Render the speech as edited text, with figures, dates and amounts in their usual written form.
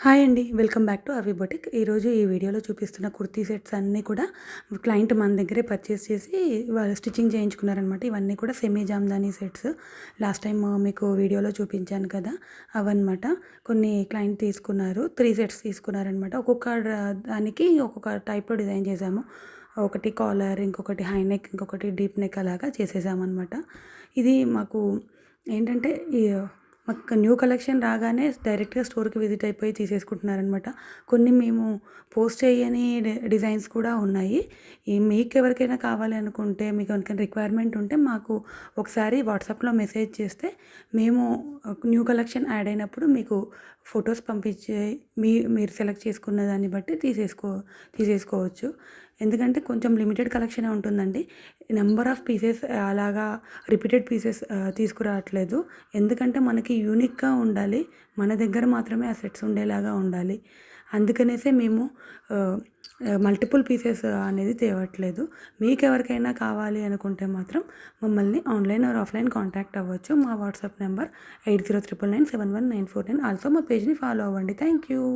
Hi అండి. Welcome back to అవి boutique. ఈరోజు ఈ వీడియోలో చూపిస్తున్న కుర్తీ సెట్స్ అన్నీ కూడా క్లయింట్ మన దగ్గరే పర్చేస్ చేసి వాళ్ళు స్టిచ్చింగ్ చేయించుకున్నారనమాట. ఇవన్నీ కూడా semi Jamdani sets. Last time మీకు వీడియోలో చూపించాను కదా! అవన్నమాట. కొన్ని క్లయింట్ తీసుకున్నారు. 3 సెట్స్ తీసుకున్నారనమాట. ఒక్కొక్క దానికి ఒక్కొక్క టైప్‌లో డిజైన్ చేశాము. ఒకటి కాలర్, ఇంకొకటి హై నెక్, ఇంకొకటి డీప్ నెక్ అలాగా చేసేసామనమాట. ఇది మాకు ఏంటంటే మాకు న్యూ కలెక్షన్ రాగానే డైరెక్ట్‌గా స్టోర్‌కి విజిట్ అయిపోయి తీసేసుకుంటున్నారనమాట. కొన్ని మేము పోస్ట్ చేయని డిజైన్స్ కూడా ఉన్నాయి. మీకెవరికైనా కావాలి అనుకుంటే, మీకు ఎవరికైనా రిక్వైర్మెంట్ ఉంటే మాకు ఒకసారి వాట్సాప్‌లో మెసేజ్ చేస్తే, మేము న్యూ కలెక్షన్ యాడ్ అయినప్పుడు మీకు ఫోటోస్ పంపించి మీరు సెలెక్ట్ చేసుకున్న దాన్ని బట్టి తీసేసుకోవచ్చు. ఎందుకంటే కొంచెం లిమిటెడ్ కలెక్షనే ఉంటుందండి. నంబర్ ఆఫ్ పీసెస్ అలాగా రిపీటెడ్ పీసెస్ తీసుకురావట్లేదు. ఎందుకంటే మనకి యూనిక్‌గా ఉండాలి. మన దగ్గర మాత్రమే ఆ సెట్స్ ఉండేలాగా ఉండాలి. అందుకనేసే మేము మల్టిపుల్ పీసెస్ అనేది తేవట్లేదు. మీకెవరికైనా కావాలి అనుకుంటే మాత్రం మమ్మల్ని ఆన్‌లైన్ ఆర్ ఆఫ్‌లైన్ కాంటాక్ట్ అవ్వచ్చు. మా వాట్సాప్ నంబర్ 8099971949. ఆల్సో మా పేజ్‌ని ఫాలో అవ్వండి. Thank you.